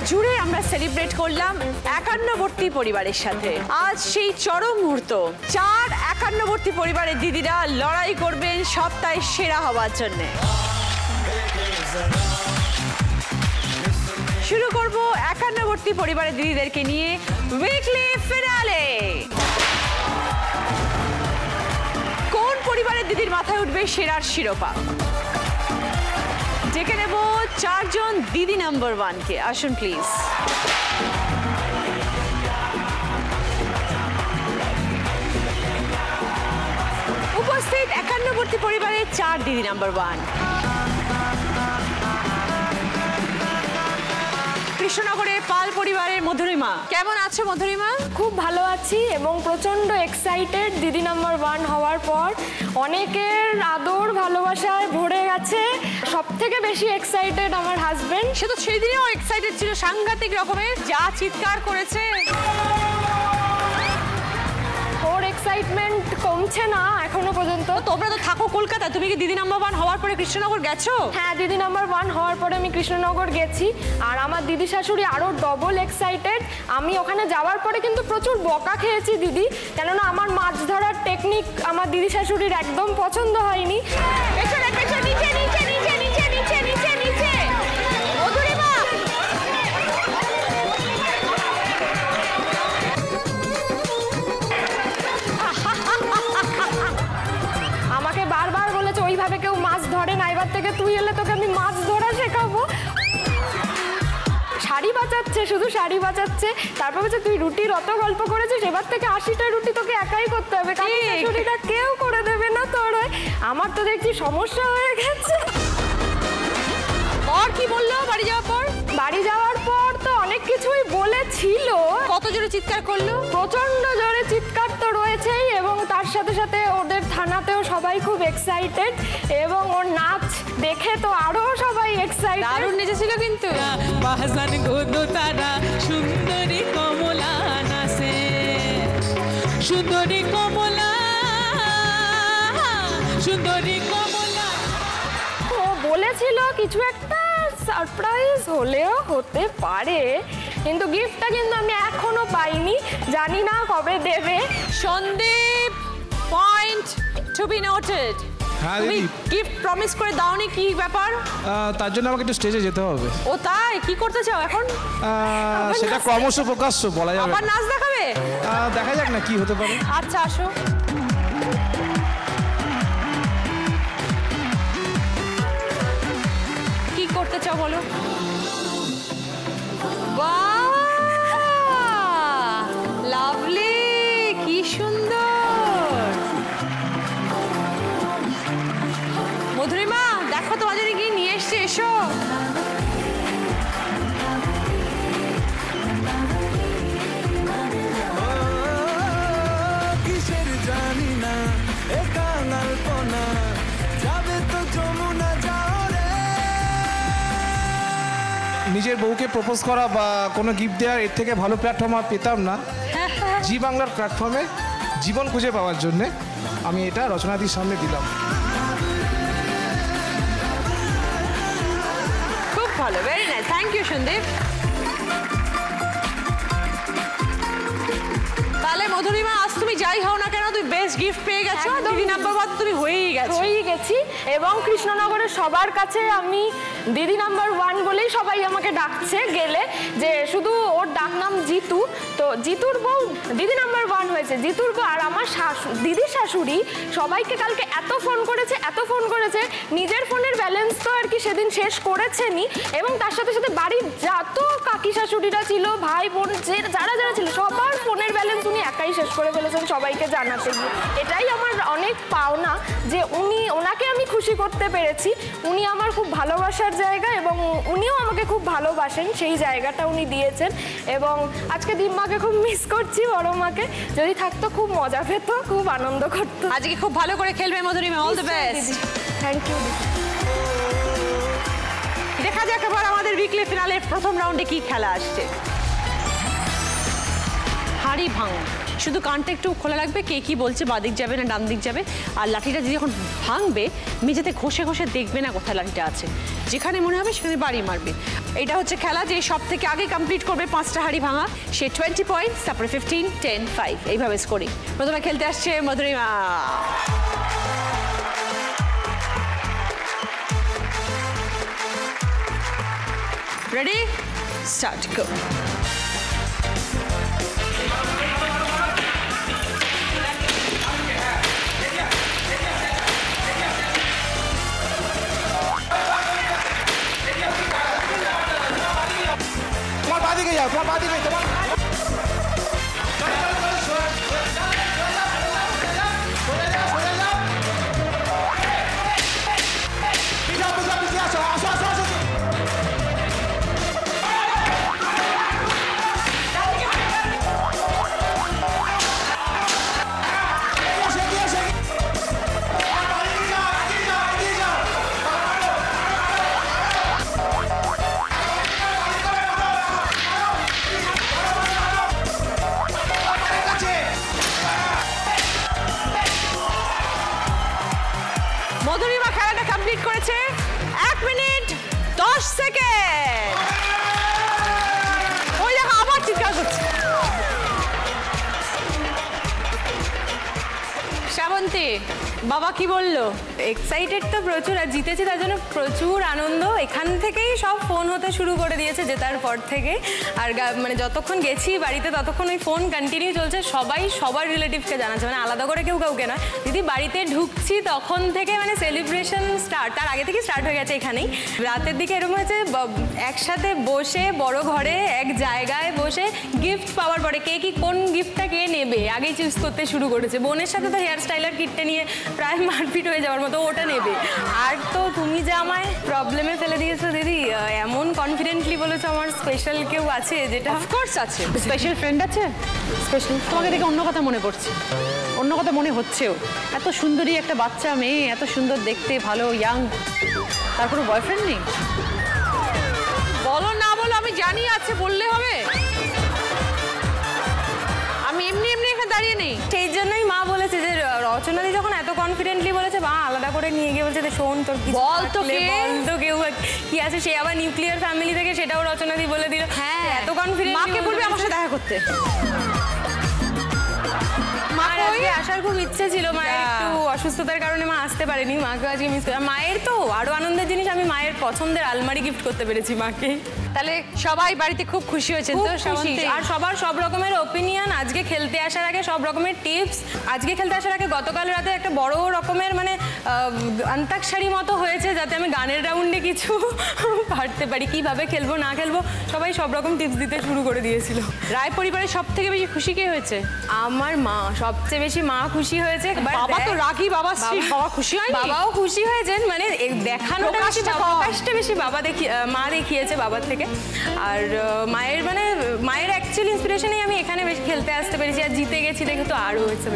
জুড়ে আমরা সেলিব্রেট করলাম একান্নবর্তী পরিবারের সাথে। আজ সেই চরম মুহূর্ত, 4 একান্নবর্তী পরিবারের দিদিরা লড়াই করবেন সপ্তাহের সেরা হওয়ার জন্য। শুরু করব একান্নবর্তী পরিবারের দিদিদেরকে নিয়ে উইকলি ফিনালে। কোন পরিবারের দিদির মাথায় উঠবে সেরার শিরোপা? ডেকে নেব 4 জন দিদি নাম্বার 1 কে। আসুন প্লিজ। উপস্থিত একান্নবর্তী পরিবারের 4 দিদি নাম্বার 1। কৃষ্ণনগরের পাল পরিবারের মধুরিমা। কেমন আছো মধুরিমা? খুব ভালো আছি এবং প্রচন্ড এক্সাইটেড দিদি নাম্বার 1 হওয়ার পর। অনেকের আদর ভালোবাসায় ভরে গেছে। সব থেকে বেশি এক্সাইটেড আমার হাজবেন্ড। সে তো সেই দিনেও এক্সাইটেড ছিল, সাংঘাতিক রকমের, যা চিৎকার করেছে। ওর এক্সাইটমেন্ট কমছে না এখনো পর্যন্ত। তোমরা তো থাকো কলকাতা, তুমি কি দিদি নাম্বার 1 হওয়ার পরে কৃষ্ণনগর গেছো? হ্যাঁ, দিদি নাম্বার 1 হওয়ার পরে আমি কৃষ্ণনগর গেছি। আর আমার দিদি শাশুড়ি আরো ডবল এক্সাইটেড। আমি ওখানে যাওয়ার পরে কিন্তু প্রচুর বকা খেয়েছি দিদি, কেননা আমার মাছ ধরার টেকনিক আমার দিদি শাশুড়ির একদম পছন্দ হয়নি। পেছনে পেছনে, নিচে নিচে নিচে নিচে নিচে নিচে নিচে। মধুরিমা আমাকে বারবার বলেছে ওইভাবে কেউ মাছ ধরে না, এবার থেকে তুই এলে তোকে আমি মাছ ধরা শেখাবো। শাড়ি বাঁচাচ্ছে, শুধু শাড়ি বাঁচাচ্ছে। তারপর বলছে তুই রুটির অত গল্প করেছিস, এবার থেকে 80টা রুটি তোকে একাই করতে হবে, কারণ শাশুড়িটা কেউ করে দেবে না তোর। আমার তো দেখছি সমস্যা হয়ে গেছে। আর কি বললো বাড়ি যাওয়ার পর? বাড়ি যাওয়ার পর তো অনেক কিছুই বলেছিল। কত জোরে চিৎকার করলো? প্রচন্ড জোরে চিৎকার তো রয়েছেই, এবং তার সাথে সাথে ওদের থানাতেও সবাই খুব এক্সাইটেড, এবং ওর নাচ দেখে তো আরো সবাই এক্সাইটেড। দারুণ নেচেছিল কিন্তু। বাহাজান গোদো তারা সুন্দরী কমলা নাচে, সুন্দরী কমলা, সুন্দরী কমলা। ও বলেছিল কিছু একটা সারপ্রাইজ হলেও হতে পারে, কিন্তু গিফটটা কিন্তু আমি এখনো পাইনি, জানি না কবে দেবে। Sandeep, point to be noted. তুমি গিফট প্রমিস করে দাওনি, কি ব্যাপার? তার জন্য আমাকে একটু স্টেজে যেতে হবে। ও তাই? কি করতে চাও এখন? সেটা ক্রমশ প্রকাশ্য বলা যাবে। আবার নাচ দেখাবে? দেখা যাক না কি হতে পারে। আচ্ছা আসো। কি করতে চাও বলো? বাহ, লাভলি, কি সুন্দর। মধুরিমা দেখো তোমার জন্য কি নিয়ে এসছে, এসো। কিসের জানি না একাল আলপনা, যাবে তো যমুনা যাও রে। নিজের বউকে প্রপোজ করা বা কোনো গিফট দেওয়ার এর থেকে ভালো প্ল্যাটফর্ম আর পেতাম না। জি বাংলার প্ল্যাটফর্মে জীবন খুঁজে পাওয়ার জন্যে আমি এটা রচনাদির সামনে দিলাম। খুব ভালো, very nice, thank you Sandeep. তাহলে মধুরিমা, আজ তুমি যাই হও না কেন, তুমি বেস্ট গিফট পেয়ে গেছো। দিদি নাম্বার 1 তুমি হয়েই গেছি, এবং কৃষ্ণনগরের সবার কাছে আমি দিদি নাম্বার 1 বলেই সবাই আমাকে ডাকছে গেলে, যে শুধু ওর ডাক নাম জিতু, তো জিতুর বউ দিদি নাম্বার 1 হয়েছে। জিতুর বউ আর আমার দিদি শাশুড়ি সবাইকে কালকে এত ফোন করেছে, নিজের ফোনের ব্যালেন্স তো আর কি সেদিন শেষ করেছেনি, এবং তার সাথে সাথে বাড়ির যত কাকি শাশুড়িরা ছিল, ভাই বোন যারা যারা ছিল, সবার ফোনের ব্যালেন্স উনি একাই শেষ করে ফেলেছেন সবাইকে জানাতে গিয়ে। এটাই আমার অনেক পাওনা যে ওনাকে আমি খুশি করতে পেরেছি। উনি আমার খুব ভালোবাসার জায়গা, এবং উনিও আমাকে খুব ভালোবাসেন, সেই জায়গাটা উনি দিয়েছেন। এবং আজকে দিম্মাকে খুব মিস করছি, বড় মাকে। যদি থাকতো খুব মজা পেত, খুব আনন্দ করতো। আজকে খুব ভালো করে খেলবে Madhurima, all the best. Thank you. দেখা যাক এবার আমাদের উইকলি ফিনালের প্রথম রাউন্ডে কি খেলা আসছে। হাঁড়ি ভাঙো। শুধু কানটা একটু খোলা রাখবে, কে কি বলছে, বাদিক যাবে না ডান দিক যাবে। আর লাঠিটা যখন ভাঙবে মেঝেতে ঘষে ঘষে দেখবে না কোথায় লাঠিটা আছে, যেখানে মনে হবে সেখানে বাড়ি মারবে। এটা হচ্ছে খেলা, যে সব থেকে আগে কমপ্লিট করবে 5টা হাঁড়ি ভাঙা সে 20 পয়েন্টস, তারপরে 15, 10, 5 এইভাবে স্কোরিং। প্রথমে খেলতে আসছে মধুরিমা। রেডি, স্টার্ট, গো। তোমার বাদিকে যাও, তোমার বাদিকে, তোমার মধুরিমা খেলাটা কমপ্লিট করেছে 1 মিনিট 10 সেকেন্ড। ওই দেখো আবার চিৎকার করছে। শ্রাবন্তী, বাবা কি বললো? এক্সাইটেড তো প্রচুর, আর জিতেছি তার জন্য প্রচুর আনন্দ। এখান থেকেই সব ফোন হতে শুরু করে দিয়েছে জেতার পর থেকে। আর মানে যতক্ষণ গেছি বাড়িতে ততক্ষণ ওই ফোন কন্টিনিউ চলছে, সবাই সবার রিলেটিভকে জানাচ্ছে, মানে আলাদা করে কেউ কাউকে নয়। দিদি বাড়িতে ঢুকছি তখন থেকে মানে সেলিব্রেশন স্টার্ট, তার আগে থেকে স্টার্ট হয়ে গেছে এখানেই। রাতের দিকে এরকম হয়েছে একসাথে বসে বড় ঘরে এক জায়গায় বসে গিফট পাওয়ার পরে কে কি কোন গিফটটা কে নেবে আগেই চুজ করতে শুরু করেছে। বোনের সাথে তো হেয়ার স্টাইলার কিটটা নিয়ে প্রায় মারপিট হয়ে যাওয়ার মতো, ওটা নেবে। আর তো তুমি যে আমায় প্রবলেমে ফেলে দিয়েছো দিদি, এমন কনফিডেন্টলি বলেছো আমার স্পেশাল কেউ আছে, যেটা অফকোর্স আছে, স্পেশাল ফ্রেন্ড আছে। স্পেশাল তোমাকে দেখে অন্য কথা মনে পড়ছে, অন্য কথা মনে হচ্ছেও। এত সুন্দরী একটা বাচ্চা মেয়ে, এত সুন্দর দেখতে, ভালো ইয়াং, তার কোনো বয়ফ্রেন্ড নেই? বলো না বলো, আমি জানি আছে, বললে হবে। আমি এমনি এমনি এখানে দাঁড়িয়ে নেই। সেই জন্যই মা বলেছে যে রচনাদি যখন এত কনফিডেন্টলি বলেছে, মা আলাদা করে নিয়ে গিয়ে বলছে শোন তোর কিছু বল তো কে? বল তো কেউ কি আছে। সে আবার নিউক্লিয়ার ফ্যামিলি থেকে, সেটাও রচনাদি বলে দিল। হ্যাঁ, এত কনফিডেন্ট। মাকে বলবে আমার সাথে দেখা করতে। মার আজকে আসার খুব ইচ্ছে ছিল, মায়ের একটু অসুস্থতার কারণে মা আসতে পারেনি। মাকে আজকে মিস করি। মায়ের তো আরো আনন্দের জিনিস, আমি মায়ের পছন্দের আলমারি গিফট করতে পেরেছি মাকে। তাহলে সবাই বাড়িতে খুব খুশি হয়েছে তো? আর সবার সব রকমের ওপিনিয়ন, আজকে খেলতে আসার আগে সব রকমের টিপস। আজকে খেলতে আসার আগে গতকাল রাতে একটা বড় রকমের মানে অন্তাক্ষরী মতো হয়েছে, যাতে আমি গানের রাউন্ডে কিছু পারতে পারি, কিভাবে খেলবো না খেলবো সবাই সব রকম টিপস দিতে শুরু করে দিয়েছিল। রায় পরিবারের সব থেকে বেশি খুশি কে হয়েছে? আমার মা, সবচেয়ে বেশি মা খুশি হয়েছে। বাবা তো রাগী, বাবা বাবা খুশি হয়নি? বাবাও খুশি হয়েছেন, মানে দেখানোটা বেশি, প্রকাশটা বেশি বাবা মা দেখিয়েছে বাবার থেকে। আর মায়ের মানে মায়ের অ্যাকচুয়ালি ইন্সপিরেশনেই আমি এখানে বেশি খেলতে আসতে পেরেছি। আর জিতে গেছি দেখে তো আরও হয়েছে,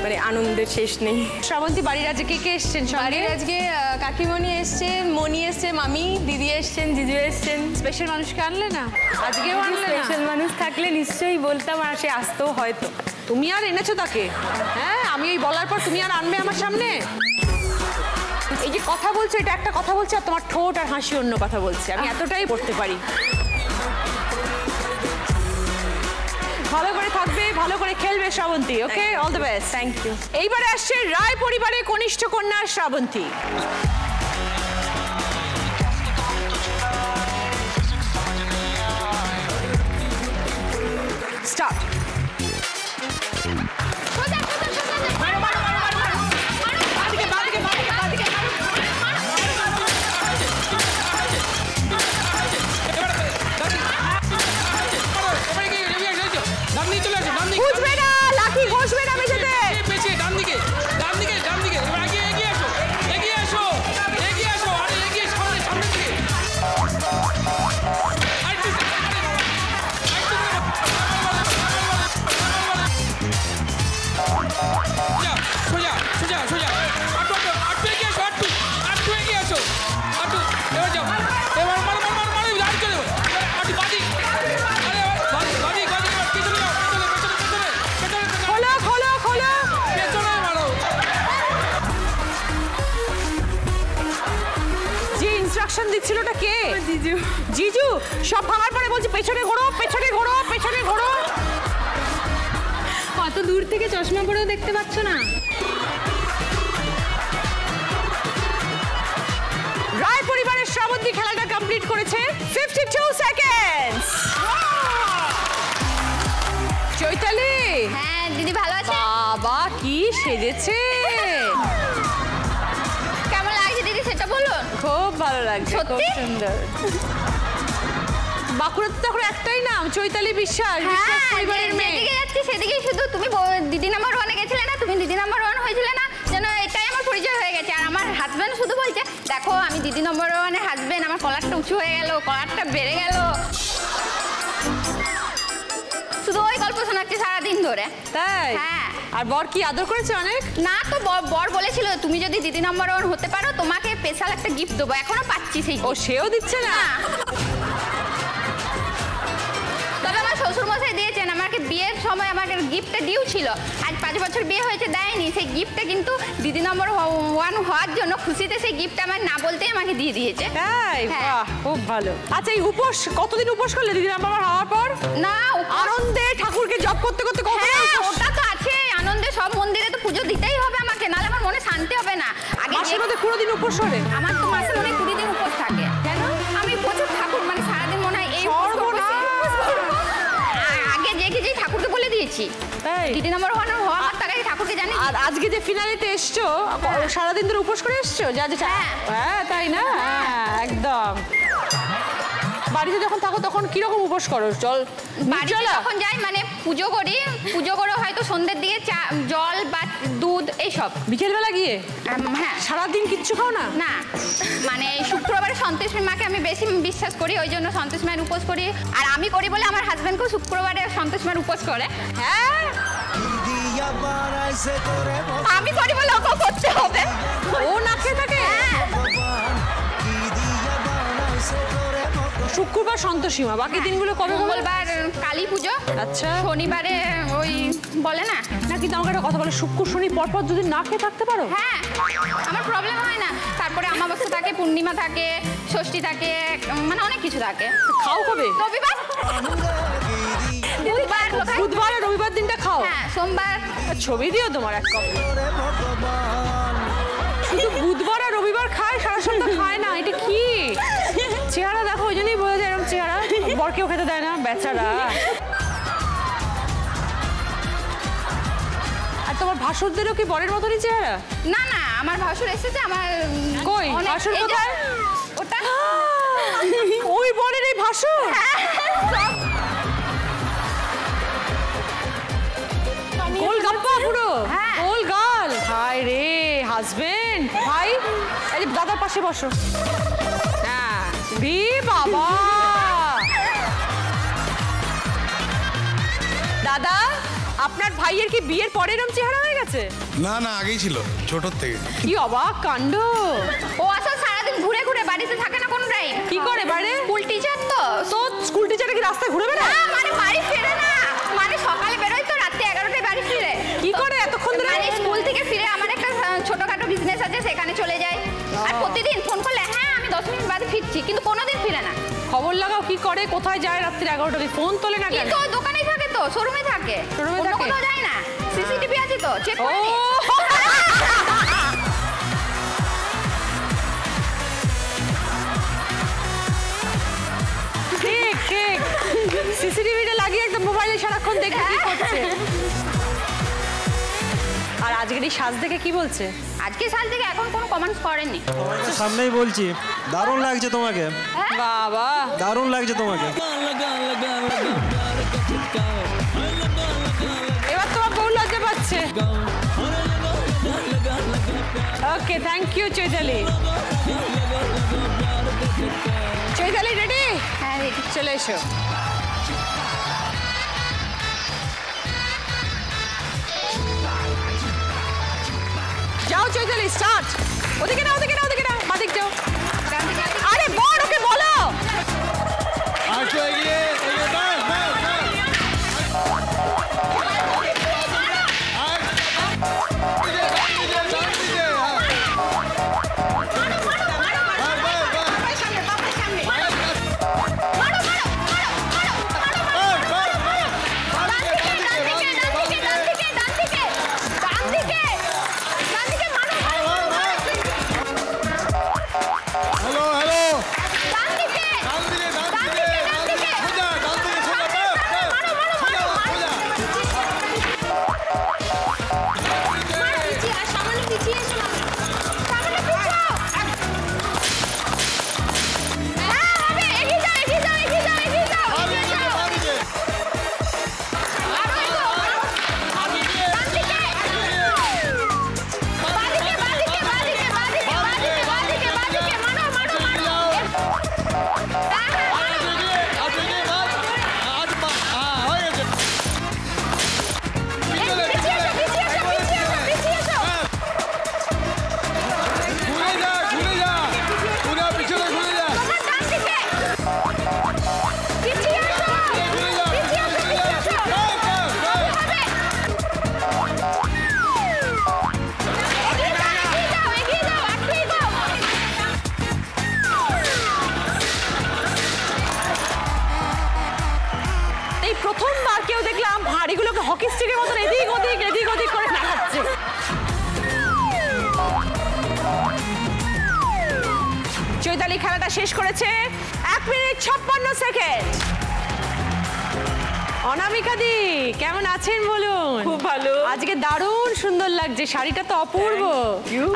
মানে আনন্দের শেষ নেই। শ্রাবন্তী, বাড়ির আজকে কে কে এসছেন? বাড়ির আজকে কাকিমণি এসছে, মনি এসছে, মামি, দিদি এসছেন, জিজু এসছেন। স্পেশাল মানুষকে আনলে না? আজকেও আনলে না? স্পেশাল মানুষ থাকলে নিশ্চয়ই বলতাম, আর সে আসতেও হয়তো। তুমি আর এনেছো তাকে? হ্যাঁ, আমি ওই বলার পর তুমি আর আনবে আমার সামনে? এই যে কথা বলছো, এটা একটা কথা বলছে, আর তোমার ঠোঁট আর হাসি অন্য কথা বলছে। আমি এতটাই পড়তে পারি। ভালো করে থাকবে, ভালো করে খেলবে Srabanti. Okay, all the best. Thank you. এইবারে আসছে রায় পরিবারের কনিষ্ঠ কন্যা শ্রাবন্তী। স্টার্ট। বুঝবে না, লাঠি ঘষবে না মেঝেতে। ডান দিকে, ডান দিকে, ডান দিকে, এগিয়ে এসো, এগিয়ে এসো। দিচ্ছিল ওটা কে? জিজু। জিজু। সব ভাঙার পরে বলছি পেছনে ঘোরো, পেছনে ঘোরো, পেছনে ঘোরো। কত দূর থেকে চশমা পরেও দেখতে পাচ্ছ না? রায় পরিবারের শ্রাবন্তী খেলাটা কমপ্লিট করেছে 52 সেকেন্ডস। চৈতালি। হ্যাঁ দিদি ভালো আছে? বাবা কি সেজেছে, কেমন লাগছে দিদি সেটা বলুন। খুব ভালো লাগছে, খুব সত্যি? সুন্দর। বাঁকুড়াতে তো এখন একটাই নাম, চৈতালি বিশ্বাস, বিশ্বাস পরিবারের মেয়ে। যেদিকে যাচ্ছি সেদিকেই শুধু তুমি দিদি নাম্বার 1-এ গেছিলে না, তুমি দিদি নাম্বার 1 হয়েছিলে না, যেন এটাই আমার পরিচয় হয়ে গেছে। আর আমার হাজব্যান্ড শুধু বলছে দেখো আমি দিদি নাম্বার 1-এর হাজব্যান্ড, আমার কলারটা উঁচু হয়ে গেল, কলারটা বেড়ে গেল, শুধু ওই গল্প শোনাচ্ছি সারাদিন ধরে। তাই? হ্যাঁ। আর বর কি আদর করেছে অনেক? না তো বর বলেছিল তুমি যদি দিদি নাম্বার 1 হতে পারো তোমাকে স্পেশাল একটা গিফট দেবো, এখনো পাচ্ছি সেই ও gift। সেও দিচ্ছে না? না। তবে আমার শ্বশুর মশাই দিয়েছেন, আমাকে বিয়ের সময় আমাকে গিফটটা ডিউ ছিল, আজ 5 বছর বিয়ে হয়েছে দেয়নি, সেই গিফটটা কিন্তু দিদি নম্বর 1 হওয়ার জন্য খুশিতে সেই গিফটটা আমার না বলতেই আমাকে দিয়ে দিয়েছে। তাই? হ্যাঁ। বাহ, খুব ভালো। আচ্ছা এই উপোস কতদিন উপোস করলে দিদি নাম্বার হওয়ার পর? না আনন্দে ঠাকুরকে জপ করতে করতে কত হ্যাঁ ওটা তো আছে, আনন্দে সব মন্দিরে তো পুজো দিতেই হবে আমাকে, নাহলে আমার মনে শান্তি হবে না। আগে মাসের মধ্যে পুরো দিন উপোস করে? আমার তো মাসে মনে হয় 20 দিন উপোস থাকে। কেন? আমি প্রচুর ঠাকুর মানে সারাদিন মনে হয় এই উপোস করবো, সেই উপোস করবো। আগে যে ঠাকুরকে বলে দিয়েছি তাই? দিদি নম্বর 1 হওয়া আমার টাকায় ঠাকুরকে জানি। আর আজকে যে ফিনালেতে এসছো সারাদিন ধরে উপোস করে এসছো? যা যা হ্যাঁ। হ্যাঁ তাই না? হ্যাঁ একদম। বাড়িতে যখন থাকো তখন কিরকম উপোস করো? জল বাড়িতে নির্জলা? যখন যাই মানে পুজো করে হয়তো সন্ধ্যের দিকে জল বা দুধ এইসব। বিকেলবেলা গিয়ে? হ্যাঁ। সারাদিন কিচ্ছু খাও না? না মানে শুক্রবারে সন্তোষী মাকে আমি বেশি বিশ্বাস করি, ওই জন্য সন্তোষী মায়ের উপোস করি। আর আমি করি বলে আমার হাজব্যান্ডকেও শুক্রবারে সন্তোষী মায়ের উপোস করে। হ্যাঁ আমি করি বলে ওকেও করতে হবে। ও না খেয়ে থাকে? হ্যাঁ। শুক্রবার সন্তোষীমা, বাকি দিনগুলো কবে? মঙ্গলবার কালী পুজো, আচ্ছা। শনিবারে ওই বলে না। না কিন্তু আমাকে একটা কথা বলো, শুক্র শনি পরপর যদি না খেয়ে থাকতে পারো? হ্যাঁ আমার প্রবলেম হয় না। তারপরে অমাবস্যা থাকে, পূর্ণিমা থাকে, ষষ্ঠী থাকে, মানে অনেক কিছু থাকে। খাও কবে? রবিবার, বুধবার কোথায়? বুধবার আর রবিবার দিনটা খাও? হ্যাঁ সোমবার। ছবি দিও তোমার এক কপি। শুধু বুধবার আর রবিবার খায়, সারা সপ্তাহ খায় না, এটা কি চেহারা? দেখো ওই জন্যই বোঝা যায় এরকম চেহারা। বরকেও খেতে দেয় না বেচারা। আর তোমার ভাসুরদেরও কি বরের মতনই চেহারা? না না আমার ভাসুর এসেছে আমার। কই অনেক- ভাসুর এই যে- কোথায়? ওটা ওই বরের এই ভাসুর? গোল গাপ্পা পুরো? হ্যাঁ। গোল গাল? হায় রে হাজবেন্ড। ভাই এই যে দাদার পাশে বসো। হ্যাঁ রে বাবা। দাদা আপনার ভাইয়ের কি বিয়ের পরে এরকম চেহারা হয়ে গেছে? না না আগেই ছিল ছোটর থেকে। কি অবাক কাণ্ড। ও আসলে সারাদিন ঘুরে ঘুরে বাড়িতে থাকে না কোনো টাইম। কি করে বাইরে? স্কুল টিচার তো। তো স্কুল টিচারে কি রাস্তায় ঘুরে বেড়ায়? না মানে বাড়ি ফিরে না, মানে সকালে বেরোয় তো রাত্রি 11টায় বাড়ি ফিরে। কি করে এতক্ষণ ধরে? মানে স্কুল থেকে ফিরে আমার একটা ছোটখাটো বিজনেস আছে সেখানে চলে যায়। আর প্রতিদিন ফোন করলে হ্যাঁ আমি 10 মিনিট বাদে ফিরছি, কিন্তু কোনোদিন ফিরে না। খবর লাগাও কি করে, কোথায় যায় রাত্রি 11টায়? ফোন তোলে না কেন? কিন্তু ওই দোকানেই থাকে তো, শোরুমে থাকে, শোরুমে অন্য থাকে? কোথাও যায় না। সিসিটিভি আছে তো, চেক করে নি। ঠিক ঠিক সিসিটিভিটা লাগিয়ে একদম মোবাইলে সারাক্ষণ দেখে কি করছে। আর আজকের এই সাজ দেখে কি বলছে? আজকে সাল থেকে এখন কোনো কমেন্টস করেননি। তোমাকে সামনেই বলছি, দারুণ লাগছে তোমাকে, বাবা দারুণ লাগছে তোমাকে। এবার তোমার বউ লজ্জা পাচ্ছে। Okay thank you Chaitali. Chaitali ready? হ্যাঁ রেডি। চলে এসো। যাও চৈতালি স্টার্ট। ওদিকে না ওদিকে না ওদিকে না, বাদিক যাও। আরে বল ওকে বলো। আরেকটু এগিয়ে এগিয়ে ব্যাস ব্যাস ব্যাস। হকি স্টিকের মতন এদিক ওদিক করে নাড়াচ্ছে। চৈতালি খেলাটা শেষ করেছে 1 মিনিট 56 সেকেন্ড। অনামিকা দি কেমন আছেন বলুন? খুব ভালো। আজকে দারুণ সুন্দর লাগছে, শাড়িটা তো অপূর্ব।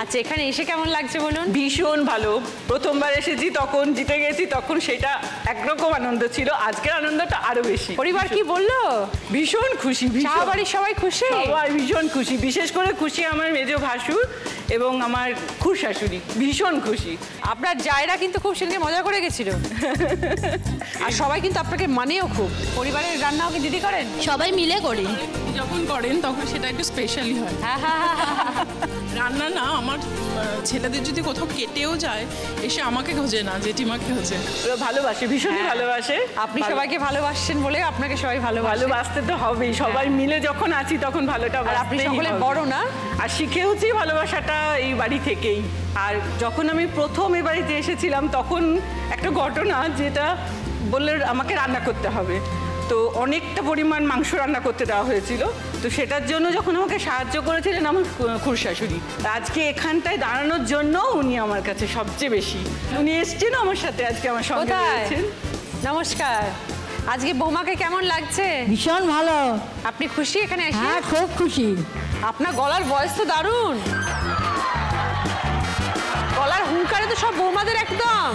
আচ্ছা এখানে এসে কেমন লাগছে বলুন? ভীষণ ভালো। প্রথমবার এসেছি তখন জিতে গেছি, তখন সেটা একরকম আনন্দ ছিল, আজকের আনন্দটা আরো বেশি। পরিবার কি বললো? ভীষণ খুশি, বাড়ির সবাই খুশি? সবাই ভীষণ খুশি, বিশেষ করে খুশি আমার মেজ ভাসুর এবং আমার খুড়শাশুড়ি, ভীষণ খুশি। আপনার জায়রা কিন্তু খুব সেদিকে মজা করে গেছিল আর সবাই কিন্তু আপনাকে মানেও খুব। পরিবারের রান্নাও কি দিদি করেন? সবাই মিলে করি। যখন করেন তখন সেটা একটু স্পেশালি হয়। রান্না না, আমার ছেলেদের যদি কোথাও কেটেও যায় এসে আমাকে খোঁজে না, জেঠিমাকে খোঁজে। ওরা ভালোবাসে, ভীষণই ভালোবাসে। আপনি সবাইকে ভালোবাসেন বলে আপনাকে সবাই ভালোবাসতে তো হবেই, সবাই মিলে যখন আছি তখন ভালোটা। আর আপনি সকলে বড় না, আর শিখেওছি ভালোবাসাটা এই বাড়ি থেকেই। আর যখন আমি প্রথম এই বাড়িতে এসেছিলাম তখন একটা ঘটনা, যেটা বললে আমাকে রান্না করতে হবে, তো অনেকটা পরিমাণ মাংস রান্না করতে দেওয়া হয়েছিল, তো সেটার জন্য যখন আমাকে সাহায্য করেছিলেন আমার খুড়শাশুড়ি, আজকে এখানটায় দাঁড়ানোর জন্য উনি আমার কাছে সবচেয়ে বেশি। উনি এসছেন আমার সাথে, আজকে আমার সঙ্গে রয়েছেন। নমস্কার। আজকে বৌমাকে কেমন লাগছে? ভীষণ ভালো। আপনি খুশি এখানে এসে? হ্যাঁ খুব খুশি। আপনার গলার ভয়েস তো দারুণ, গলার হুঙ্কারে তো সব বৌমাদের একদম।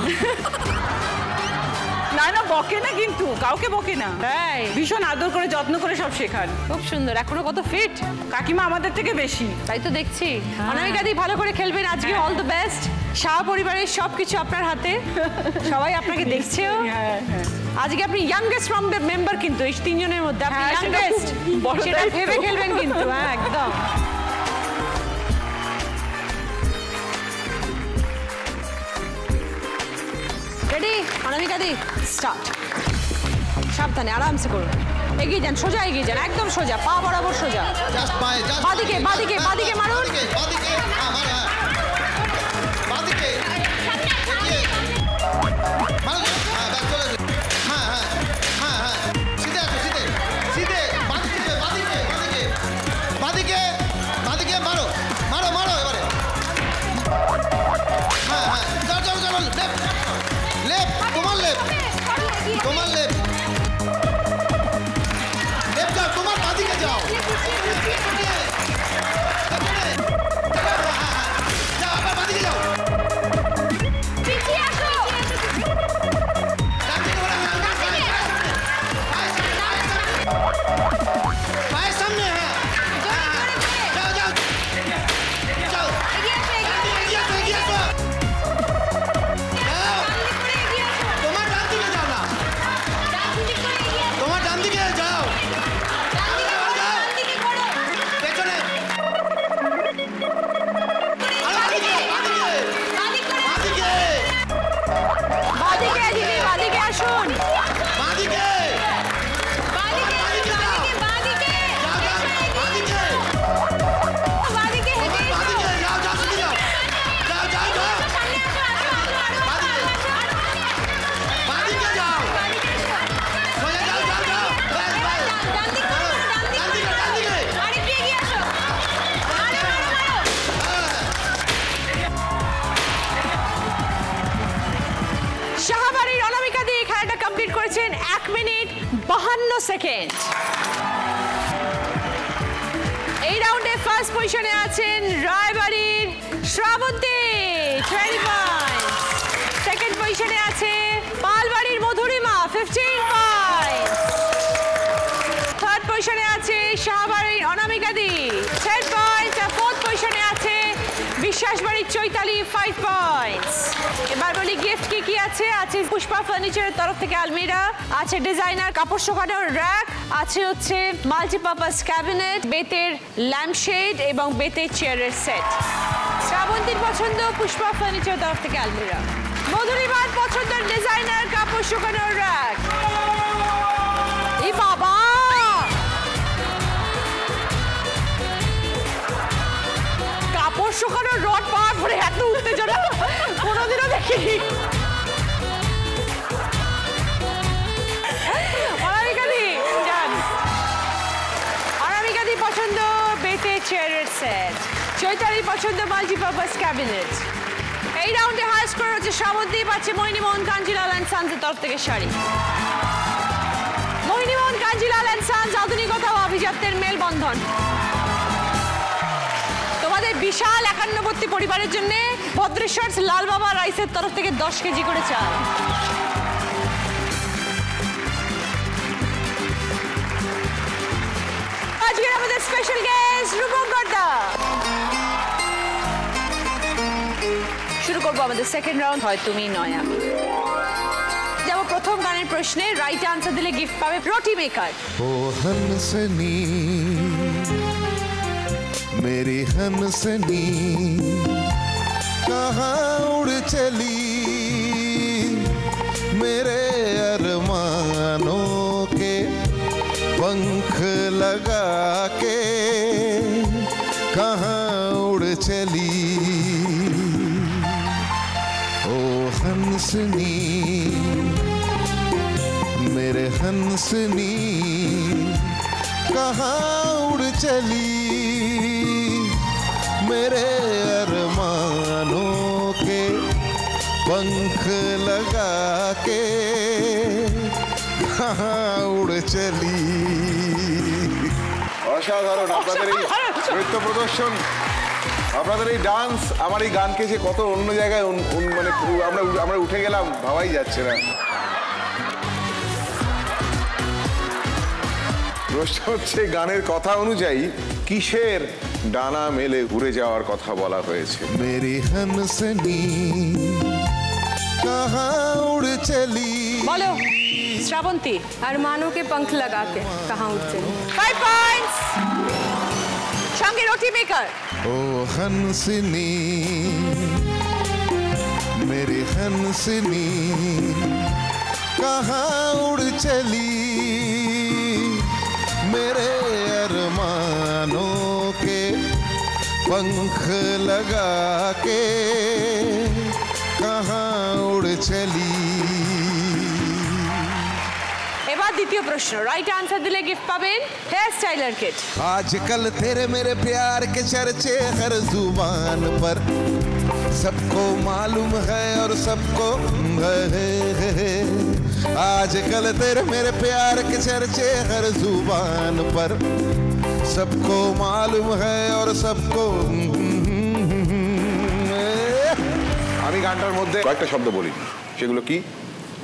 না না, বকে না, কিন্তু কাউকে বকে না, তাই ভীষণ আদর করে যত্ন করে সব শেখান। খুব সুন্দর। এখনো কত ফিট, কাকিমা আমাদের থেকে বেশি। তাই তো দেখছি। অনামিকা দি ভালো করে খেলবেন আজকে। All the best. শাহ পরিবারের সবকিছু আপনার হাতে, সবাই আপনাকে দেখছেও। আজকে আপনি ইয়াংগেস্ট মেম্বার, কিন্তু এই 3 জনের মধ্যে আপনি ইয়াংগেস্ট, সেটা ভেবে খেলবেন কিন্তু। হ্যাঁ একদম। রেডি? অনামিকা দি স্টার্ট। সাবধানে, আরামসে করুন। এগিয়ে যান, সোজা এগিয়ে যান, একদম সোজা, পা বরাবর সোজা। বাদিকে বাদিকে বাদিকে মারুন। করেছেন 1 মিনিট 52 সেকেন্ড। এই রাউন্ডে ফার্স্ট পজিশনে আছেন রায়বাড়ির শ্রাবন্তী 20 পয়েন্ট। সেকেন্ড পজিশনে আছে পালবাড়ির মধুরিমা 15 পয়েন্ট। থার্ড পজিশনে আছে শাহবাড়ির অনামিকা দি 10 পয়েন্ট। আর ফোর্থ পজিশনে আছে বিশ্বাসবাড়ির চৈতালি 5 পয়েন্টস। এবার বলি গিফট কি কি আছে। আছে পুষ্পা ফার্নিচারের তরফ থেকে আলমিরা, আছে ডিজাইনার কাপড় শুকানোর র‍্যাক, আছে হচ্ছে মাল্টিপারপাস ক্যাবিনেট, বেতের ল্যাম্পশেড এবং বেতের চেয়ারের সেট। শ্রাবন্তীর পছন্দ পুষ্পা ফার্নিচারের তরফ থেকে আলমিরা। মধুরিমার পছন্দের ডিজাইনার কাপড় শুকানোর র‍্যাক। এই বাবা, কাপড় শুকানোর রড পাওয়ার পরে এত উত্তেজনা কোনোদিনও দেখিনি। অনামিকা দি যান। চারটে চেয়ারের সেট, চৈতালির পছন্দ মাল্টিপারপাস ক্যাবিনেট। এই রাউন্ডে হাই স্কোর হচ্ছে শ্রাবন্তী, পাচ্ছে মোহিনী মোহন কাঞ্জিলাল অ্যান্ড সানসের তরফ থেকে শাড়ি। মোহিনী মোহন কাঞ্জিলাল অ্যান্ড সানস, আধুনিকতা ও আভিজাত্যের মেলবন্ধন। তোমাদের বিশাল 51 পরিবারের জন্য ভদ্রেশ্বর লাল বাবা রাইসের তরফ থেকে 10 কেজি করে চাল। আজকের আমাদের স্পেশাল গেস্ট রূপঙ্কর দা। শুরু করবো আমাদের সেকেন্ড রাউন্ড, হয় তুমি নয় আমি। যাব প্রথম গানের প্রশ্নে, রাইট আনসার দিলে গিফট পাবে রুটি মেকার। ও হনসনি मेरी हंसनी कहाँ उड़ चली, मेरे अरमानों के पंख लगा के कहाँ उड़ चली। ओ हंसनी मेरे हंसनी कहाँ उड़ चली, मेरे अरमानों के पंख लगा के कहाँ उड़ चली। অসাধারণ আপনাদের এই নৃত্য প্রদর্শন, আপনাদের এই ডান্স, আমার এই গানকে যে কত অন্য জায়গায় মানে আমরা উঠে গেলাম ভাবাই যাচ্ছে না। প্রশ্ন হচ্ছে গানের কথা অনুযায়ী কিসের ডানা মেলে উড়ে যাওয়ার কথা বলা হয়েছে? मेरी हंसनी कहाँ उड़ चली। বলো শ্রাবন্তী। अरमानों के पंख लगा के कहाँ उड़ चली। 5 পয়েন্টস। সঙ্গে রুটি মেকার। ओ हंसनी मेरी हंसनी कहाँ उड़ चली, मेरे अरमानों के पंख लगा के कहाँ उड़ चली। এবার দ্বিতীয় প্রশ্ন, রাইট আনসার দিলে গিফট পাবেন হেয়ার স্টাইলার কিট। आजकल तेरे मेरे प्यार के चर्चे हर जुबान पर, सबको मालूम है और सबको है। आजकल तेरे मेरे प्यार के चर्चे हर जुबान पर, सबको मालूम है और सबको। আমি গানটার মধ্যে কয়েকটা শব্দ বলিনি, সেগুলো কি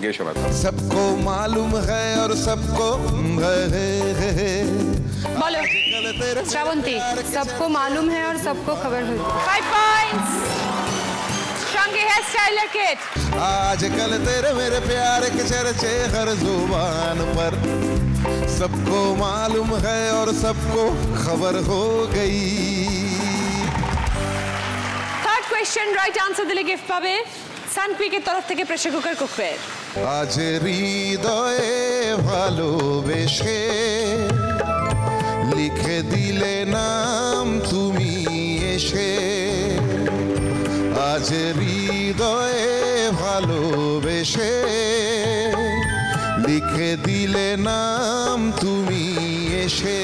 গেয়ে শোনাতে। सबको मालूम है और सबको है। বলো শ্রাবন্তী। सबको मालूम है और सबको खबर हुई। 5 পয়েন্টস। সঙ্গে হেয়ার স্টাইলার কিট। आजकल तेरे मेरे प्यार के चर्चे हर जुबान पर, सबको मालूम है और सबको खबर हो गई। থার্ড কোয়েশ্চেন, রাইট আনসার দিলে গিফট পাবে সানকুইকের তরফ থেকে প্রেসার কুকার কুকওয়্যার। আজ হৃদয়ে ভালোবেসে লিখে দিলে নাম তুমি এসে, আজ হৃদয়ে ভালোবেসে লিখে দিলে নাম তুমি এসে।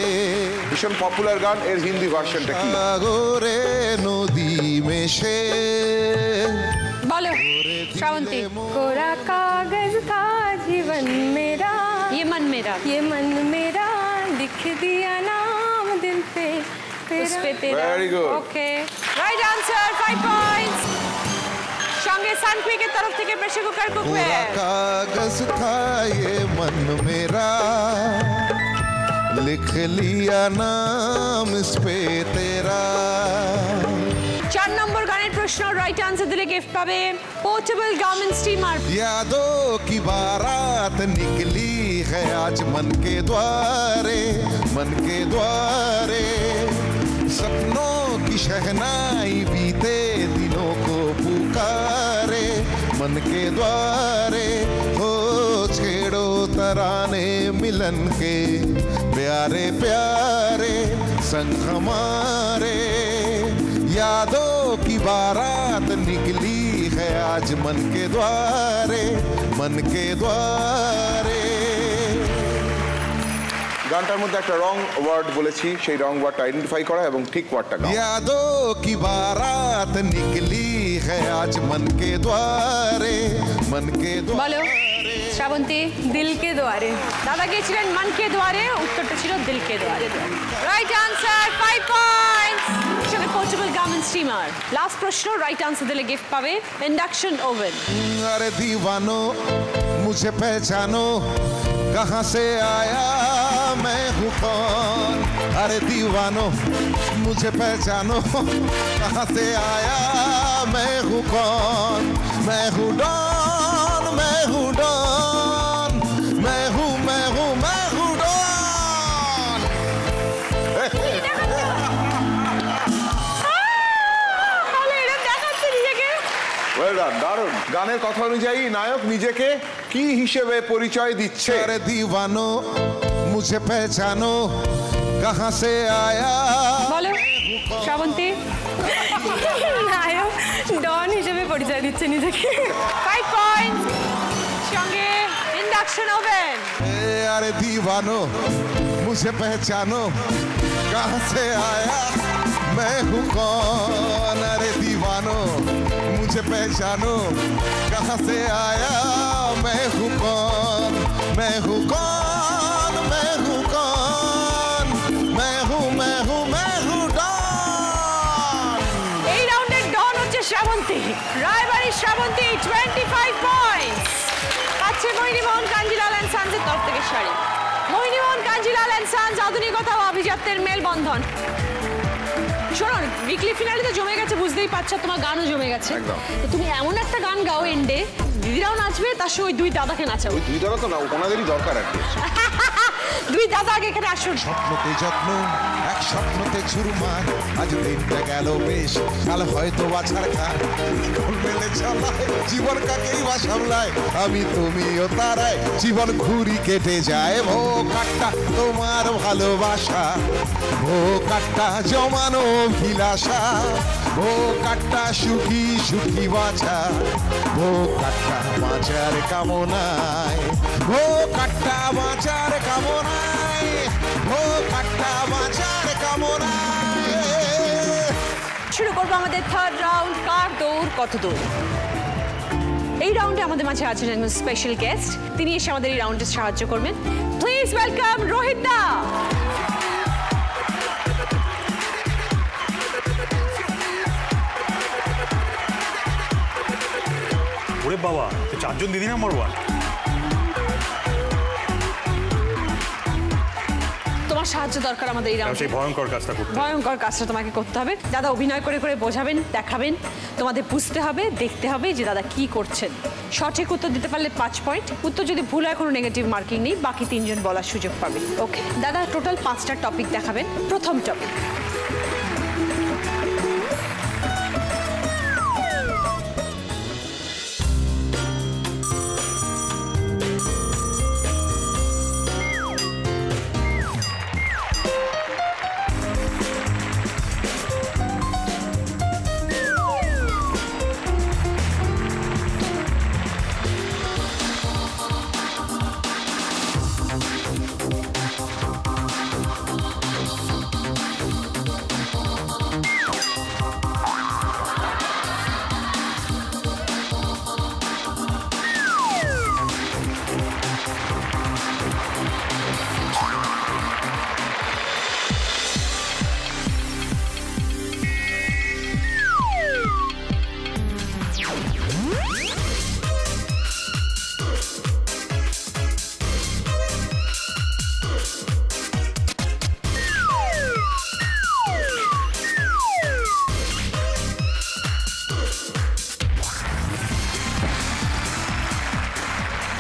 ভীষণ পপুলার গান, এর হিন্দি ভার্সনটা কি? সাগরে নদী মেশে। বলো শ্রাবন্তী। कोरा कागज था जीवन मेरा, ये मन मेरा, ये मन मेरा लिख दिया नाम दिल पे उस पे तेरा। Very good. ওকে, রাইট আনসার। 5 পয়েন্টস। সঙ্গে সানকুইকের তরফ থেকে প্রেসার কুকার पूरा কুকওয়্যার। कागज था ये मन मेरा, लिख लिया नाम इस पे तेरा। 4 নম্বর গানের প্রশ্ন, রাইট আনসার দিলে গিফট পাবে পোর্টেবল গার্মেন্ট স্টিমার। यादों की बारात निकली है आज मन के द्वारे, मन के द्वारे। सपनों की शहनाई बीते दिनों को पुकारे, मन के द्वारे। हो छेड़ो तराने मिलन के प्यारे प्यारे संग हमारे। यादों की बारात निकली है आज मन के द्वारे, मन के द्वारे। গানটার মধ্যে একটা রং ওয়ার্ড বলেছি, সেই রং ওয়ার্ডটা আইডেন্টিফাই করা এবং ঠিক ওয়ার্ডটা গাও। यादों की बारात निकली है आज मन के द्वारे, मन के বলো শ্রাবন্তী। দিল কে দোয়ারে। দাদা গিয়েছিলেন মন কে দ্বারে, উত্তরটা ছিল দিল কে দ্বারে। Right answer, 5 points. সঙ্গে পোর্টেবল গার্মেন্ট স্টিমার। লাস্ট প্রশ্ন, রাইট আনসার দিলে গিফট পাবে ইন্ডাকশন ওভেন। अरे दीवानो मुझे पहचानो, कहाँ से आया मैं हूँ कौन। अरे दीवानो मुझे पहचानो, कहाँ से आया मैं हूँ कौन। मैं हूँ डॉन, मैं हूँ डॉन, मैं हूँ डॉन। দারুণ। গানের কথা অনুযায়ী নায়ক নিজেকে কি হিসেবে পরিচয় দিচ্ছে? अरे दीवानो मुझे पहचानो, कहाँ से आया। বলো শ্রাবন্তী। নায়ক ডন হিসেবে পরিচয় দিচ্ছে নিজেকে। 5 পয়েন্টস। সঙ্গে ইন্ডাকশন ওভেন। अरे दीवानो मुझे पहचानो, कहाँ से आया मैं हूँ कौन। अरे दीवानो मुझे पहचानो, कहाँ से आया मैं हूँ कौन। मैं हूँ कौन, मैं हूँ कौन, मैं हूँ डॉन। এই রাউন্ডের ডন হচ্ছে শ্রাবন্তী। রায়বাড়ির শ্রাবন্তী 25 পয়েন্টস। পাচ্ছে মোহিনীমোহন কাঞ্জিলাল অ্যান্ড সানসের তরফ থেকে শাড়ি। মোহিনীমোহন কাঞ্জিলাল অ্যান্ড সানস, আধুনিকতা ও আভিজাত্যের মেলবন্ধন। শোনো, উইকলি ফিনালে তো জমে গেছে, বুঝতেই পারছো, তোমার গানও জমে গেছে। তো তুমি এমন একটা গান গাও এন্ডে, দিদিরাও নাচবে, তার সঙ্গে ওই দুই দাদাকে নাচাবো। দুই দাদা তো না, ওনাদেরই দরকার আর কি। দুই দাদা আগে এখানে আসুন। স্বপ্নতে যত্ন, এক স্বপ্নতে চুরমার, আজ দিনটা গেল বেশ, কাল হয়তো বাছার খান। মেলে চলায় জীবন কাকেই বা সামলায়, আমি তুমিও তারায় জীবন ঘুরি কেটে যায়। ভো কাটটা তোমার ভালোবাসা, ভো কাটটা জমানো অভিলাষা, ভো কাটটা সুখী সুখী বাছা, ভো কাটটা বাঁচার কামনায়, ভো কাটটা বাঁচার কামনায়, ভো কাটটা বাঁচার কামনায়। শুরু করবো আমাদের থার্ড রাউন্ড, কার দৌড় কত দূর। এই রাউন্ডে আমাদের মাঝে আছেন একজন স্পেশাল গেস্ট, তিনি এসে আমাদের এই রাউন্ডে সাহায্য করবেন। প্লিজ ওয়েলকাম রোহিত দা। ওরে বাবা, তো 4 জন দিদি নাম্বার 1। তোমার সাহায্য দরকার আমাদের এই রাউন্ডে। সেই ভয়ঙ্কর কাজটা করতে হবে। ভয়ঙ্কর কাজটা তোমাকে করতে হবে। দাদা অভিনয় করে করে বোঝাবেন, দেখাবেন, তোমাদের বুঝতে হবে, দেখতে হবে যে দাদা কি করছেন। সঠিক উত্তর দিতে পারলে 5 পয়েন্ট, উত্তর যদি ভুল হয় কোনো নেগেটিভ মার্কিং নেই, বাকি 3 জন বলার সুযোগ পাবে। ওকে দাদা, টোটাল 5টা টপিক দেখাবেন। প্রথম টপিক,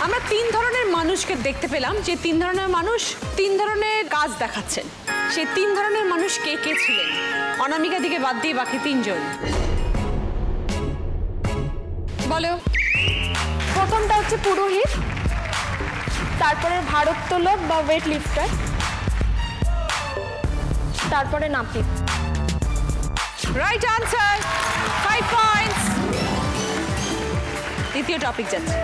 আমরা 3 ধরনের মানুষকে দেখতে পেলাম, যে 3 ধরনের মানুষ 3 ধরনের কাজ দেখাচ্ছেন। সেই 3 ধরনের মানুষ কে কে ছিলেন? অনামিকা দিকে বাদ দিয়ে বাকি 3 জন বলো। প্রথমটা হচ্ছে পুরোহিত, তারপরে ভারোত্তোলক বা ওয়েট লিফটার, তারপরে নাপিত। Right answer, 5 points. দ্বিতীয় টপিক যাচ্ছে।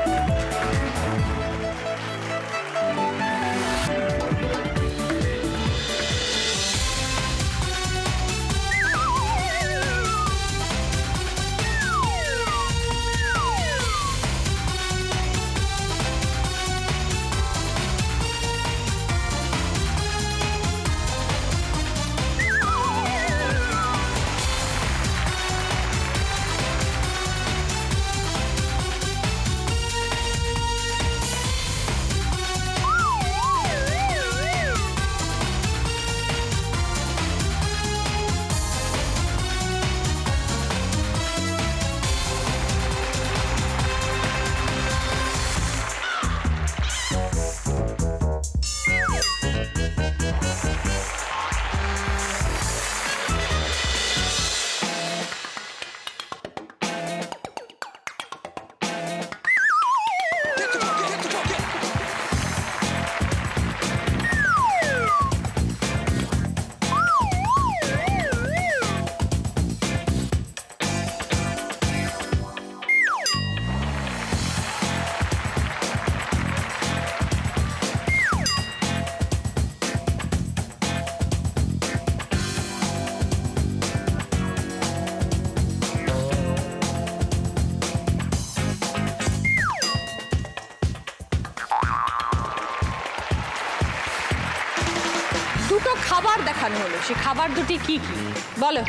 দেখানো হলো সে খাবার দুটি কি কি বলো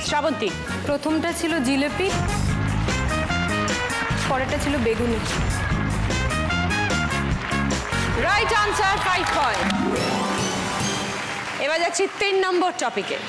শ্রাবন্তী। প্রথমটা ছিল জিলেপি, পরেরটা ছিল বেগুনি। Right answer, 5 point. এবার যাচ্ছি 3 নম্বর টপিকে।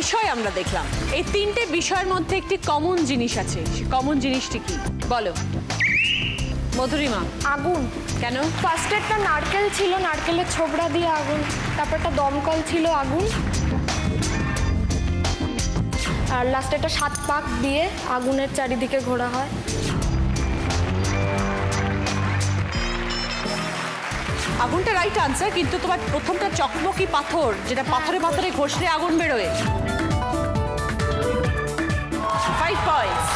বিষয় আমরা দেখলাম, এই 3টে বিষয়ের মধ্যে একটি কমন জিনিস আছে, কমন জিনিসটি কি বলো মধুরিমা। আগুন। কেন? ফার্স্টে একটা নারকেল ছিল, নারকেলের ছোবড়া দিয়ে আগুন, তারপর একটা দমকল ছিল আগুন, আর লাস্টে একটা 7 পাক দিয়ে আগুনের চারিদিকে ঘোরা হয়। আগুনটা রাইট আনসার, কিন্তু তোমার প্রথমটা চকমকি পাথর, যেটা পাথরে পাথরে ঘষলে আগুন বেরোয়। 5 পয়েন্টস।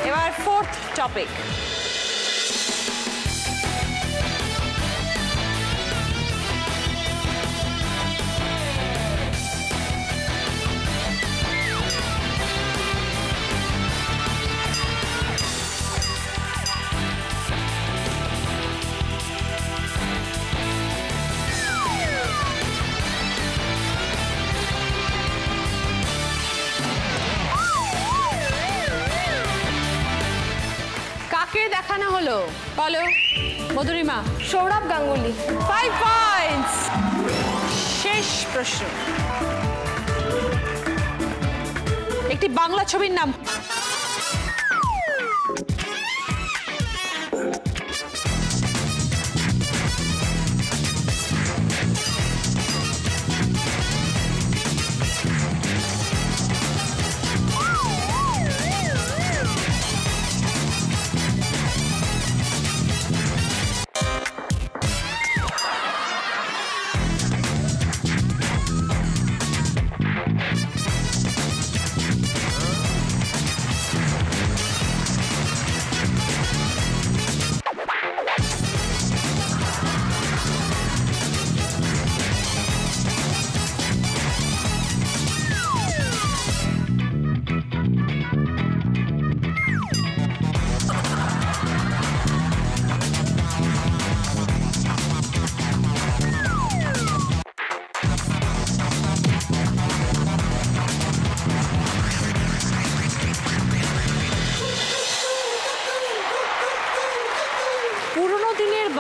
এবার 4th টপিক। দেখানো হলো বলো মধুরিমা। সৌরভ গাঙ্গুলি। 5 পয়েন্টস। শেষ প্রশ্ন, একটি বাংলা ছবির নাম।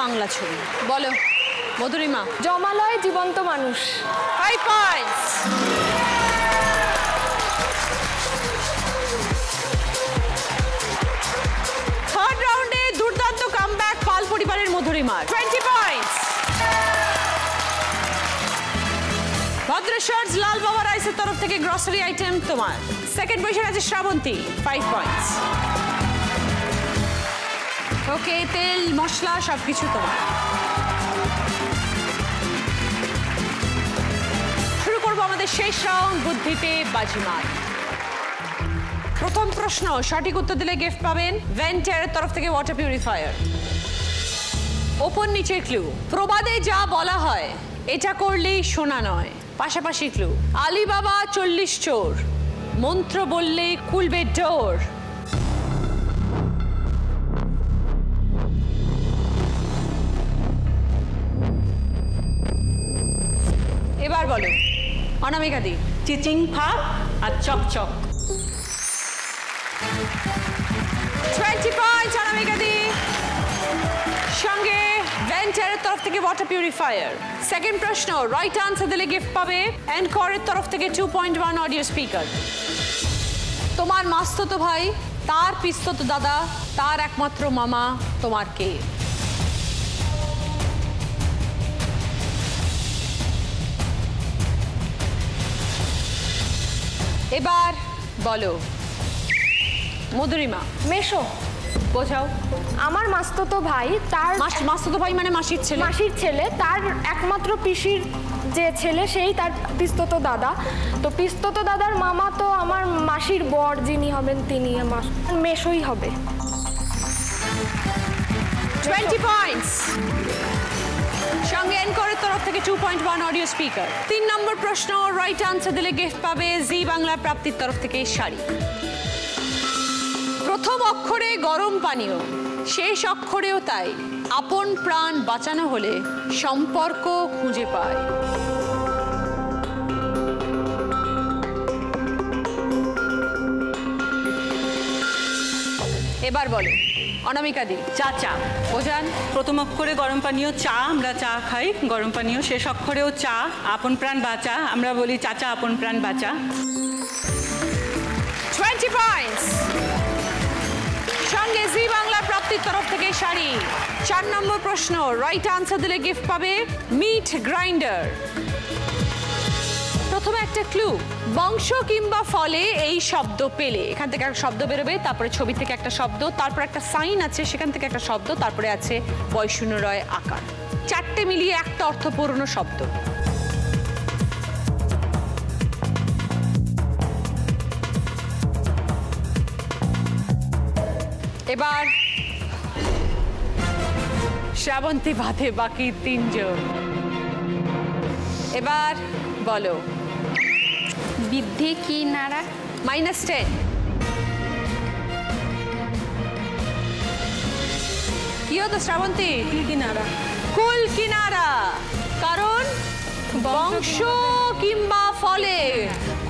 বাংলা ছবি বলো মধুরিমা। জমালয় জীবন্ত মানুষ। 5 পয়েন্টস। থার্ড রাউন্ডে দুর্দান্ত কামব্যাক পাল পরিবারের মধুরিমা। 20 পয়েন্টস। ভদ্রেশ্বর লাল বাবা রাইসের তরফ থেকে গ্রসারি আইটেম তোমার। সেকেন্ড পজিশন আছে শ্রাবন্তী, 5 পয়েন্টস। ওকে, তেল মশলা সবকিছু তোমার। শুরু করবো আমাদের শেষ রাউন্ড, বুদ্ধিতে বাজিমাত। প্রথম প্রশ্ন সঠিক উত্তর দিলে গিফট পাবেন ভেন্টারের তরফ থেকে ওয়াটার পিউরিফায়ার। ওপর নিচের ক্লু, প্রবাদে যা বলা হয় এটা করলেই শোনা নয়। পাশাপাশি ক্লু, আলিবাবা 40 চোর, মন্ত্র বললেই খুলবে ডোর। এবার বলো অনামিকা দি। চিচিং ফাক আর চকচক। 20 পয়েন্ট অনামিকা দি। সঙ্গে ভেন্টারের তরফ থেকে ওয়াটার পিউরিফায়ার। সেকেন্ড প্রশ্ন রাইট আনসার দিলে গিফট পাবে এনকরের তরফ থেকে 2.1 অডিও স্পিকার। তোমার মাস্তুতো ভাই, তার পিস্তত দাদা, তার একমাত্র মামা তোমার কে? এবার বলো মধুরিমা। মেশো। বোঝাও। আমার মাস্তুতো ভাই, তার মাস্তুতো ভাই মানে মাসির ছেলে। মাসির ছেলে, তার একমাত্র পিসির যে ছেলে সেই তার পিস্ততো দাদা। তো পিস্ততো দাদার মামা তো আমার মাসির বর যিনি হবেন তিনি আমার মেশোই হবে। 20 পয়েন্টস। সঙ্গে এনকরের তরফ থেকে 2.1 অডিও স্পিকার। 3 নম্বর প্রশ্ন রাইট আনসার দিলে গিফট পাবে জি বাংলা প্রাপ্তির তরফ থেকে শাড়ি। প্রথম অক্ষরে গরম পানীয়, শেষ অক্ষরেও তাই। আপন প্রাণ বাঁচানো হলে সম্পর্ক খুঁজে পায়। এবার বলো অনামিকা দি। চাচা। বোঝান। প্রথম অক্ষরে গরম পানীয় চা, আমরা চা খাই গরম পানীয়। শেষ অক্ষরেও চা, আপন প্রাণ বাঁচা, আমরা বলি চাচা আপন প্রাণ বাঁচা। 20 পয়েন্টস। সঙ্গে জি বাংলা প্রাপ্তির তরফ থেকে শাড়ি। 4 নম্বর প্রশ্ন রাইট আনসার দিলে গিফট পাবে মিট গ্রাইন্ডার। প্রথমে একটা ক্লু, বংশ কিংবা ফলে এই শব্দ পেলে এখান থেকে একটা শব্দ বেরোবে, তারপরে ছবি থেকে একটা শব্দ, তারপর একটা সাইন আছে সেখান থেকে একটা শব্দ, তারপরে আছে বয়শূন্য রয় আকার। 4টে মিলিয়ে একটা অর্থপূর্ণ শব্দ। এবার শ্রাবন্তী বাদে বাকি 3 জন। এবার বলো বিদ্ধি কি নাড়া। -10। কি হতো শ্রাবন্তী? কিনারা। কুল কিনারা। কারণ বংশ কিংবা ফলে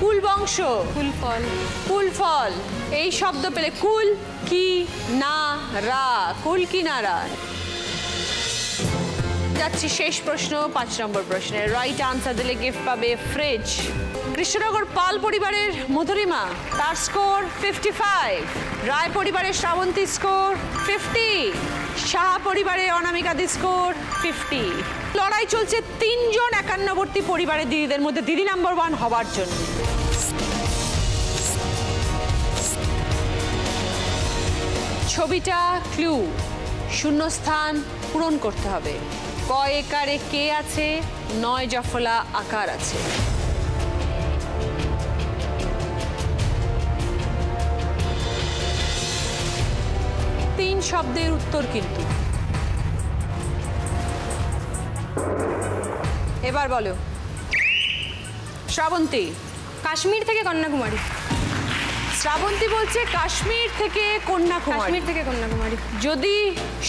কুল বংশ, ফুল ফল। কুল ফল এই শব্দ পেলে কুল কি না রা, কুল কিনারা। যাচ্ছি শেষ প্রশ্ন 5 নম্বর প্রশ্নে রাইট আনসার দিলে গিফট পাবে ফ্রিজ। কৃষ্ণনগর পাল পরিবারের মধুরিমা, তার স্কোর 55। রায় পরিবারের শ্রাবন্তী স্কোর 50। সাহা পরিবারের অনামিকাদি স্কোর 50। লড়াই চলছে 3 জন 51বর্তী পরিবারের দিদিদের মধ্যে দিদি নাম্বার 1 হবার জন্য। ছবিটা ক্লু, শূন্যস্থান পূরণ করতে হবে। ক একারে কে আছে, 9 জফলা আকার আছে। তিন শব্দের উত্তর কিন্তু। এবার বলো শ্রাবন্তী। কাশ্মীর থেকে কন্যাকুমারী। শ্রাবন্তী বলছে কাশ্মীর থেকে কন্যাকুমারী। কাশ্মীর থেকে কন্যাকুমারী। যদি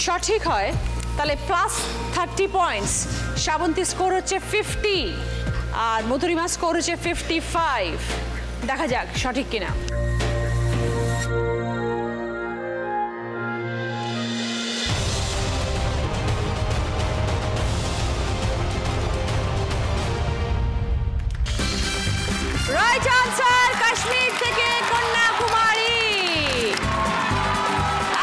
সঠিক হয় তাহলে +30 পয়েন্টস। শ্রাবন্তী স্কোর হচ্ছে 50 আর মধুরিমা স্কোর হচ্ছে 55। দেখা যাক সঠিক কিনা। রাইট আনসার কাশ্মীর থেকে কন্যাকুমারী।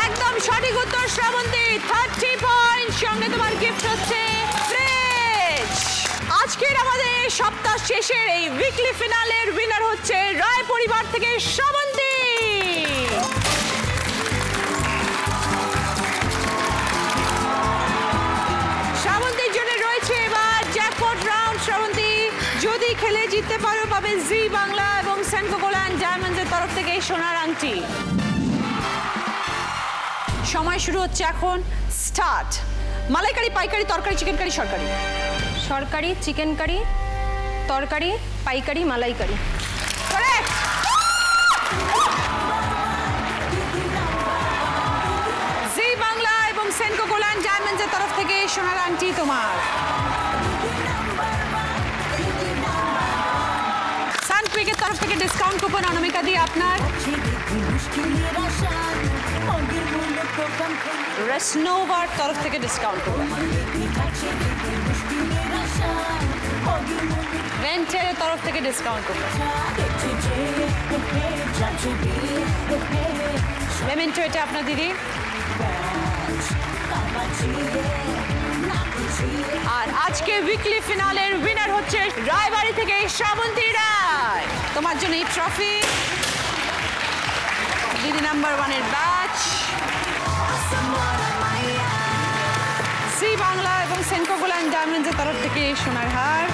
একদম সঠিক উত্তর শ্রাবন্তী। 30 পয়েন্ট। সঙ্গে তোমার গিফট হচ্ছে ফ্রিজ। আজকের আমাদের সপ্তাহ শেষের এই উইকলি ফিনালের উইনার হচ্ছে রায় পরিবার থেকে শ্রাবন্তী। শ্রাবন্তীর জন্য রয়েছে এবার জ্যাকপট রাউন্ড। শ্রাবন্তী যদি খেলে জিততে পারো পাবে জি বাংলা এবং সেনকো গোল্ড ডায়মন্ডসের তরফ থেকে সোনার আংটি। সময় শুরু হচ্ছে এখন, স্টার্ট। মালাইকারি, পাইকারি, তরকারি, চিকেন কারি, সরকারি। সরকারি, চিকেন কারি, তরকারি, পাইকারি, মালাইকারি। কারেক্ট। জি বাংলা এবং সেনকো গোল্ড ডায়মন্ডসের তরফ থেকে সোনার আংটি তোমার। তরফ থেকে ডিসকাউন্ট কুপন অনামিকা দি আপনার, রেসনোভার তরফ থেকে ডিসকাউন্ট কুপন, ভেন্টের তরফ থেকে ডিসকাউন্ট কুপন, মেমেন্টো এটা আপনার দিদি, আর আজকে উইকলি ফিনালের উইনার হচ্ছে রায়বাড়ি থেকে শ্রাবন্তী রায়। তোমার জন্য এই ট্রফি, দিদি নাম্বার 1-এর ব্যাচ, সি বাংলা এবং সেনকো গোল্ড ডায়মন্ডসের তরফ থেকে সোনার হার,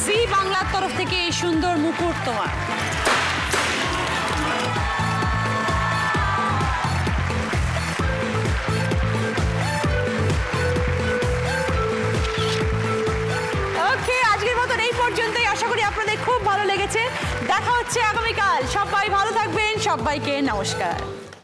সি বাংলার তরফ থেকে এই সুন্দর মুকুট তোমার। ওকে, আজকের মতন এই পর্যন্তই। আশা করি আপনাদের খুব ভালো লেগেছে। দেখা হচ্ছে আগামীকাল। সবাই ভালো থাকবেন, সবাইকে নমস্কার।